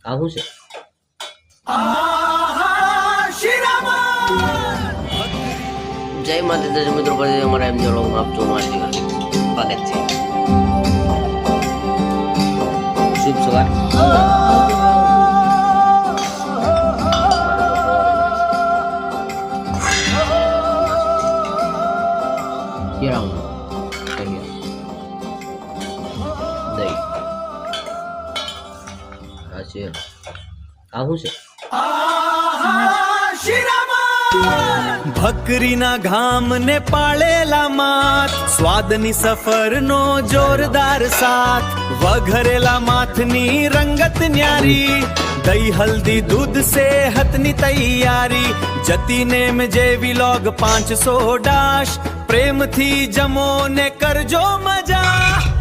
આ શું છે? જય માતાજી મિત્રો, ફરી અમારા એમજી વ્લોગમાં આપ મારી સ્વાગત છે. શુભ સવાર. આ શું છે? ભકરીના ઘામ ને પાળેલા માથ, સ્વાદની સફર નો જોરદાર સાથ, વઘરેલા માથની રંગત ન્યારી, દહીં હલ્દી દૂધ સેહતની તૈયારી, જતી નેમ જેવી લોગ 500 ડાશ, પ્રેમથી જમો ને કરજો મજા.